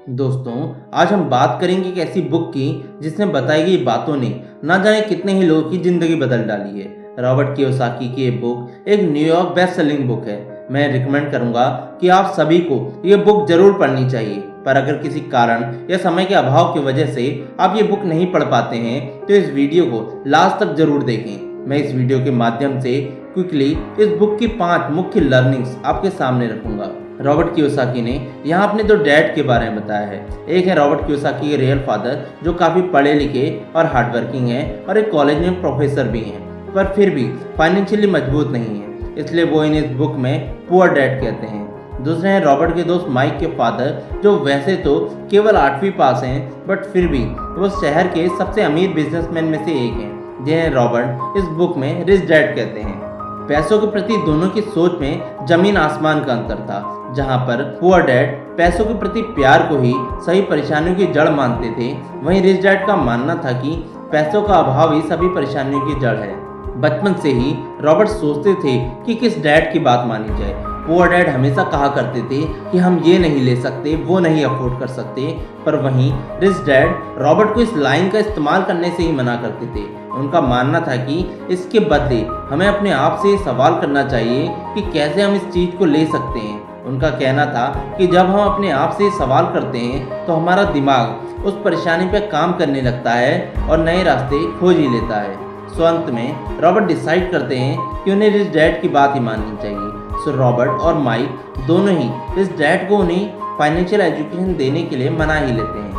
दोस्तों, आज हम बात करेंगे एक ऐसी बुक की जिसने बताई गई बातों ने ना जाने कितने ही लोगों की जिंदगी बदल डाली है। रॉबर्ट कियोसाकी की ये बुक एक न्यूयॉर्क बेस्ट सेलिंग बुक है। मैं रिकमेंड करूंगा कि आप सभी को ये बुक जरूर पढ़नी चाहिए, पर अगर किसी कारण या समय के अभाव की वजह से आप ये बुक नहीं पढ़ पाते हैं तो इस वीडियो को लास्ट तक जरूर देखें। मैं इस वीडियो के माध्यम से क्विकली इस बुक की 5 मुख्य लर्निंग्स आपके सामने रखूंगा। रॉबर्ट कियोसाकी ने यहाँ अपने 2 डैड के बारे में बताया है। एक है रॉबर्ट कियोसाकी के रियल फादर, जो काफ़ी पढ़े लिखे और हार्डवर्किंग हैं और एक कॉलेज में प्रोफेसर भी हैं, पर फिर भी फाइनेंशियली मजबूत नहीं है, इसलिए वो इन्हें इस बुक में पुअर डैड कहते हैं। दूसरे हैं रॉबर्ट के दोस्त माइक के फादर, जो वैसे तो केवल 8वीं पास हैं, बट फिर भी वो शहर के सबसे अमीर बिजनेसमैन में से एक हैं, जिन्हें रॉबर्ट इस बुक में रिच डैड कहते हैं। पैसों के प्रति दोनों की सोच में जमीन आसमान का अंतर था। जहां पर पुअर डैड पैसों के प्रति प्यार को ही सभी परेशानियों की जड़ मानते थे, वहीं रिच डैड का मानना था कि पैसों का अभाव ही सभी परेशानियों की जड़ है। बचपन से ही रॉबर्ट सोचते थे कि किस डैड की बात मानी जाए। पुअर डैड हमेशा कहा करते थे कि हम ये नहीं ले सकते, वो नहीं अफोर्ड कर सकते, पर वहीं रिच डैड रॉबर्ट को इस लाइन का इस्तेमाल करने से ही मना करते थे। उनका मानना था कि इसके बदले हमें अपने आप से सवाल करना चाहिए कि कैसे हम इस चीज़ को ले सकते हैं। उनका कहना था कि जब हम अपने आप से सवाल करते हैं तो हमारा दिमाग उस परेशानी पर काम करने लगता है और नए रास्ते खोज ही लेता है। सो अंत में रॉबर्ट डिसाइड करते हैं कि उन्हें रिच डैड की बात ही माननी चाहिए। सो रॉबर्ट और माइक दोनों ही रिच डैड को उन्हें फाइनेंशियल एजुकेशन देने के लिए मना ही लेते हैं।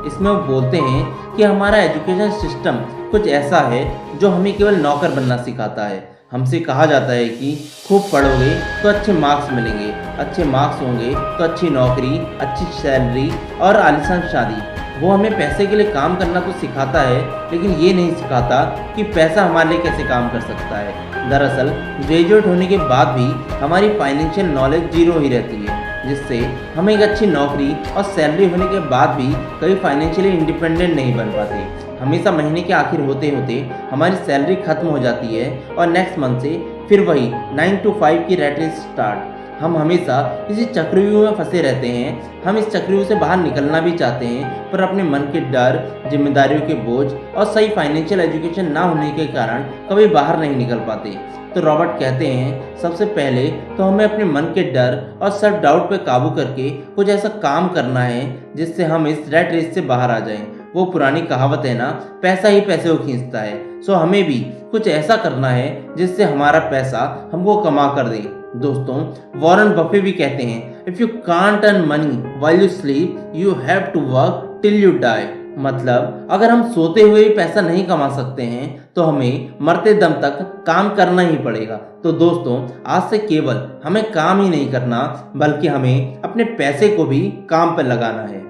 इसमें वो बोलते हैं कि हमारा एजुकेशन सिस्टम कुछ ऐसा है जो हमें केवल नौकर बनना सिखाता है। हमसे कहा जाता है कि खूब पढ़ोगे तो अच्छे मार्क्स मिलेंगे, अच्छे मार्क्स होंगे तो अच्छी नौकरी, अच्छी सैलरी और आलीशान शादी। वो हमें पैसे के लिए काम करना तो सिखाता है, लेकिन ये नहीं सिखाता कि पैसा हमारे लिए कैसे काम कर सकता है। दरअसल ग्रेजुएट होने के बाद भी हमारी फाइनेंशियल नॉलेज जीरो ही रहती है, जिससे हम एक अच्छी नौकरी और सैलरी होने के बाद भी कभी फाइनेंशियली इंडिपेंडेंट नहीं बन पाते। हमेशा महीने के आखिर होते होते हमारी सैलरी खत्म हो जाती है और नेक्स्ट मंथ से फिर वही 9 to 5 की रैट रेस स्टार्ट। हम हमेशा इसी चक्रव्यूह में फंसे रहते हैं। हम इस चक्रव्यूह से बाहर निकलना भी चाहते हैं, पर अपने मन के डर, जिम्मेदारियों के बोझ और सही फाइनेंशियल एजुकेशन ना होने के कारण कभी बाहर नहीं निकल पाते। तो रॉबर्ट कहते हैं सबसे पहले तो हमें अपने मन के डर और सेल्फ डाउट पे काबू करके कुछ ऐसा काम करना है जिससे हम इस रैट रेस से बाहर आ जाएं। वो पुरानी कहावत है ना, पैसा ही पैसे को खींचता है। सो हमें भी कुछ ऐसा करना है जिससे हमारा पैसा हमको कमा कर दे। दोस्तों, वॉरेन बफे भी कहते हैं if you can't earn money while you sleep you have to work till you die. मतलब अगर हम सोते हुए भी पैसा नहीं कमा सकते हैं तो हमें मरते दम तक काम करना ही पड़ेगा। तो दोस्तों, आज से केवल हमें काम ही नहीं करना, बल्कि हमें अपने पैसे को भी काम पर लगाना है।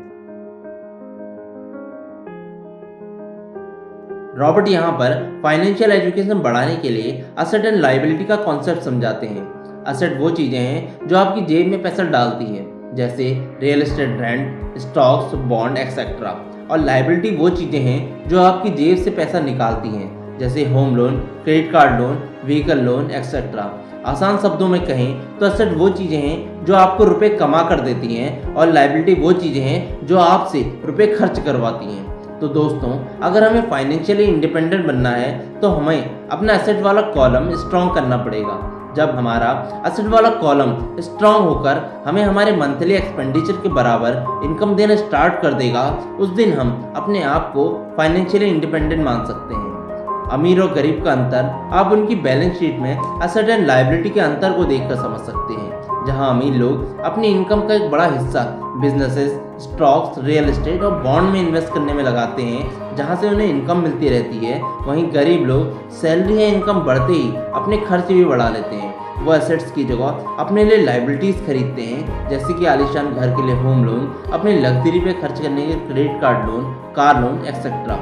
रॉबर्ट यहाँ पर फाइनेंशियल एजुकेशन बढ़ाने के लिए असेट एंड लायबिलिटी का कॉन्सेप्ट समझाते हैं। असेट वो चीज़ें हैं जो आपकी जेब में पैसा डालती हैं, जैसे real estate, rent, stocks, bond etcetera. और लायबिलिटी वो चीज़ें हैं जो आपकी जेब से पैसा निकालती हैं, जैसे home loan, credit card loan, vehicle loan etcetera. आसान शब्दों में कहें तो असेट वो चीज़ें हैं जो आपको रुपए कमा कर देती हैं, और लायबिलिटी वो चीज़ें हैं जो आपसे रुपए खर्च करवाती हैं। तो दोस्तों, अगर हमें फाइनेंशियली इंडिपेंडेंट बनना है तो हमें अपना एसेट वाला कॉलम स्ट्रॉन्ग करना पड़ेगा। जब हमारा एसेट वाला कॉलम स्ट्रॉन्ग होकर हमें हमारे मंथली एक्सपेंडिचर के बराबर इनकम देना स्टार्ट कर देगा, उस दिन हम अपने आप को फाइनेंशियली इंडिपेंडेंट मान सकते हैं। अमीर और गरीब का अंतर आप उनकी बैलेंस शीट में एसेट एंड लायबिलिटी के अंतर को देखकर समझ सकते हैं। जहां अमीर लोग अपनी इनकम का एक बड़ा हिस्सा बिजनेसेस, स्टॉक्स, रियल एस्टेट और बॉन्ड में इन्वेस्ट करने में लगाते हैं, जहां से उन्हें इनकम मिलती रहती है, वहीं गरीब लोग सैलरी या इनकम बढ़ते ही अपने खर्च भी बढ़ा लेते हैं। वो एसेट्स की जगह अपने लिए लायबिलिटीज़ खरीदते हैं, जैसे कि आलीशान घर के लिए होम लोन, अपनी लग्जरी पे खर्च करने के credit card loan, car loan etcetera.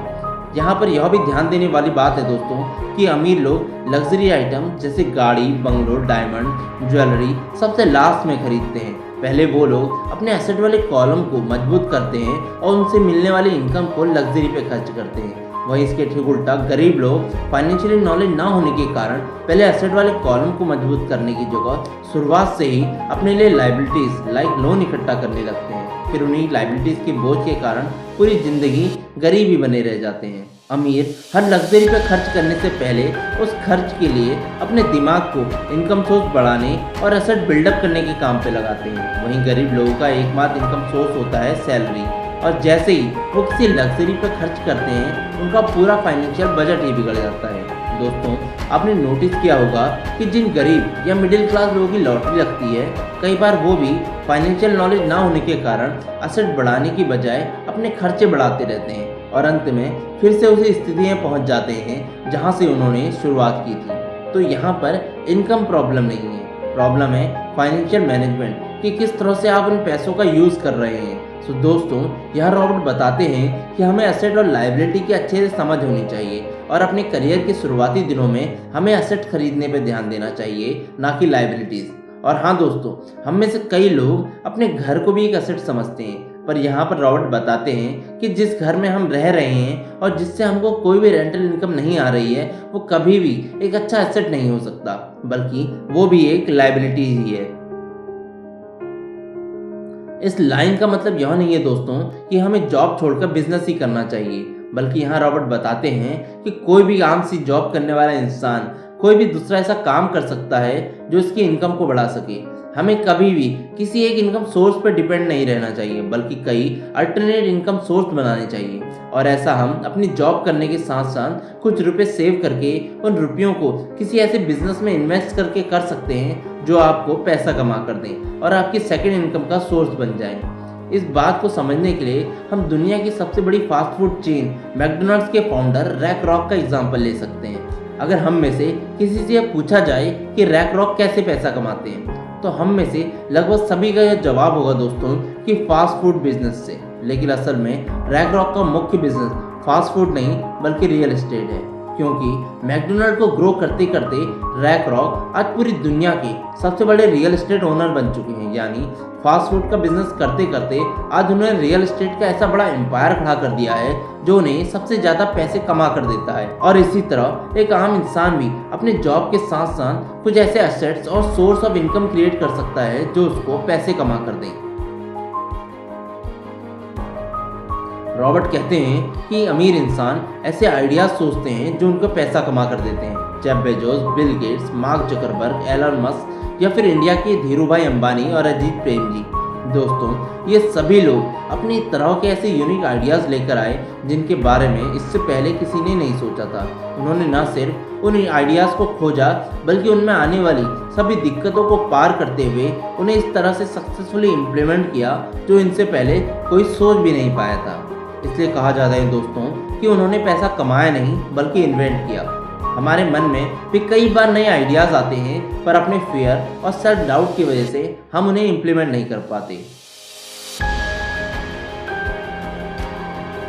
यहाँ पर यह भी ध्यान देने वाली बात है दोस्तों कि अमीर लोग लग्जरी आइटम जैसे गाड़ी, बंगलो, डायमंड, ज्वेलरी सबसे लास्ट में खरीदते हैं। पहले वो लोग अपने एसेट वाले कॉलम को मजबूत करते हैं और उनसे मिलने वाली इनकम को लग्जरी पे खर्च करते हैं। वहीं इसके ठीक उल्टा गरीब लोग फाइनेंशियली नॉलेज ना होने के कारण पहले एसेट वाले कॉलम को मजबूत करने की जगह शुरुआत से ही अपने लिए लाइबिलिटीज लाइक लोन इकट्ठा करने लगते हैं। फिर उन्हीं लाइबिलिटीज के बोझ के कारण पूरी जिंदगी गरीब ही बने रह जाते हैं। अमीर हर लग्जरी पर खर्च करने से पहले उस खर्च के लिए अपने दिमाग को इनकम सोर्स बढ़ाने और एसेट बिल्डअप करने के काम पे लगाते हैं। वहीं गरीब लोगों का एकमात्र इनकम सोर्स होता है सैलरी, और जैसे ही वो किसी लग्जरी पर खर्च करते हैं उनका पूरा फाइनेंशियल बजट ही बिगड़ जाता है। दोस्तों, आपने नोटिस किया होगा कि जिन गरीब या मिडिल क्लास लोगों की लॉटरी लगती है, कई बार वो भी फाइनेंशियल नॉलेज ना होने के कारण एसेट बढ़ाने की बजाय अपने खर्चे बढ़ाते रहते हैं और अंत में फिर से उसी स्थिति में पहुंच जाते हैं जहां से उन्होंने शुरुआत की थी। तो यहाँ पर इनकम प्रॉब्लम नहीं है, प्रॉब्लम है फाइनेंशियल मैनेजमेंट कि किस तरह से आप उन पैसों का यूज़ कर रहे हैं। तो दोस्तों, यहाँ रॉबर्ट बताते हैं कि हमें एसेट और लायबिलिटी की अच्छे से समझ होनी चाहिए और अपने करियर के शुरुआती दिनों में हमें एसेट खरीदने पर ध्यान देना चाहिए, ना कि लायबिलिटीज़। और हाँ दोस्तों, हम में से कई लोग अपने घर को भी एक एसेट समझते हैं, पर यहाँ पर रॉबर्ट बताते हैं कि जिस घर में हम रह रहे हैं और जिससे हमको कोई भी रेंटल इनकम नहीं आ रही है, वो कभी भी एक अच्छा एसेट नहीं हो सकता, बल्कि वो भी एक लायबिलिटी ही है। इस लाइन का मतलब यह नहीं है दोस्तों कि हमें जॉब छोड़कर बिजनेस ही करना चाहिए, बल्कि यहाँ रॉबर्ट बताते हैं कि कोई भी आम सी जॉब करने वाला इंसान कोई भी दूसरा ऐसा काम कर सकता है जो इसकी इनकम को बढ़ा सके। हमें कभी भी किसी एक इनकम सोर्स पर डिपेंड नहीं रहना चाहिए, बल्कि कई अल्टरनेट इनकम सोर्स बनाने चाहिए। और ऐसा हम अपनी जॉब करने के साथ साथ कुछ रुपए सेव करके उन रुपयों को किसी ऐसे बिजनेस में इन्वेस्ट करके कर सकते हैं जो आपको पैसा कमा कर दें और आपकी सेकेंड इनकम का सोर्स बन जाए। इस बात को समझने के लिए हम दुनिया की सबसे बड़ी फास्ट फूड चेन मैकडोनल्ड्स के फाउंडर रैक रॉक का एग्जाम्पल ले सकते हैं। अगर हम में से किसी से पूछा जाए कि रैक रॉक कैसे पैसा कमाते हैं, तो हम में से लगभग सभी का यह जवाब होगा दोस्तों कि फास्ट फूड बिजनेस से। लेकिन असल में रैक रॉक का मुख्य बिजनेस फास्ट फूड नहीं बल्कि रियल एस्टेट है, क्योंकि मैकडोनल्ड को ग्रो करते करते रैक रॉक आज पूरी दुनिया के सबसे बड़े रियल एस्टेट ओनर बन चुके हैं। यानी फास्ट फूड का बिजनेस करते करते आज उन्होंने रियल एस्टेट का ऐसा बड़ा एम्पायर खड़ा कर दिया है जो उन्हें सबसे ज़्यादा पैसे कमा कर देता है। और इसी तरह एक आम इंसान भी अपने जॉब के साथ साथ कुछ ऐसे एसेट्स और सोर्स ऑफ इनकम क्रिएट कर सकता है जो उसको पैसे कमा कर दें। रॉबर्ट कहते हैं कि अमीर इंसान ऐसे आइडियाज सोचते हैं जो उनको पैसा कमा कर देते हैं। Jeff Bezos, Bill Gates, Mark Zuckerberg, Elon Musk या फिर इंडिया के धीरूभाई अंबानी और अजीत प्रेमजी। दोस्तों, ये सभी लोग अपनी तरह के ऐसे यूनिक आइडियाज़ लेकर आए जिनके बारे में इससे पहले किसी ने नहीं सोचा था। उन्होंने न सिर्फ उन आइडियाज़ को खोजा बल्कि उनमें आने वाली सभी दिक्कतों को पार करते हुए उन्हें इस तरह से सक्सेसफुली इम्प्लीमेंट किया जो इनसे पहले कोई सोच भी नहीं पाया था। इसलिए कहा जाता है दोस्तों कि उन्होंने पैसा कमाया नहीं बल्कि इन्वेंट किया। हमारे मन में भी कई बार नए आइडियाज़ आते हैं, पर अपने फियर और सेल्फ डाउट की वजह से हम उन्हें इम्प्लीमेंट नहीं कर पाते।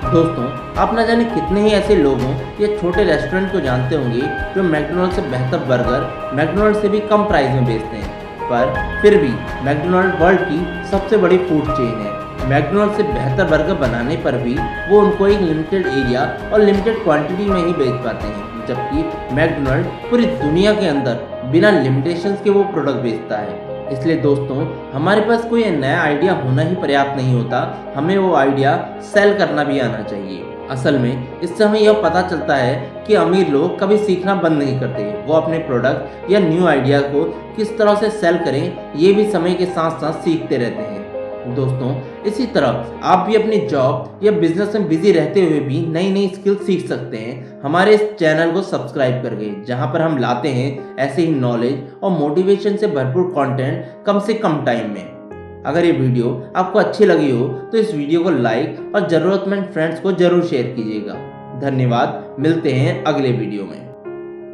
दोस्तों, आप न जाने कितने ही ऐसे लोगों या छोटे रेस्टोरेंट को जानते होंगे जो मैकडोनल्ड से बेहतर बर्गर मैकडोनल्ड से भी कम प्राइस में बेचते हैं, पर फिर भी मैकडोनल्ड वर्ल्ड की सबसे बड़ी फूड चेन है। मैकडोनल्ड से बेहतर बर्गर बनाने पर भी वो उनको एक लिमिटेड एरिया और लिमिटेड क्वांटिटी में ही बेच पाते हैं, जबकि मैकडोनल्ड पूरी दुनिया के अंदर बिना लिमिटेशंस के वो प्रोडक्ट बेचता है। इसलिए दोस्तों, हमारे पास कोई नया आइडिया होना ही पर्याप्त नहीं होता, हमें वो आइडिया सेल करना भी आना चाहिए। असल में इससे हमें यह पता चलता है कि अमीर लोग कभी सीखना बंद नहीं करते। वो अपने प्रोडक्ट या न्यू आइडिया को किस तरह से सेल करें ये भी समय के साथ साथ सीखते रहते हैं। दोस्तों, इसी तरह आप भी अपनी जॉब या बिजनेस में बिजी रहते हुए भी नई नई स्किल सीख सकते हैं हमारे इस चैनल को सब्सक्राइब करके, जहां पर हम लाते हैं ऐसे ही नॉलेज और मोटिवेशन से भरपूर कंटेंट कम से कम टाइम में। अगर ये वीडियो आपको अच्छी लगी हो तो इस वीडियो को लाइक और ज़रूरतमंद फ्रेंड्स को जरूर शेयर कीजिएगा। धन्यवाद, मिलते हैं अगले वीडियो में।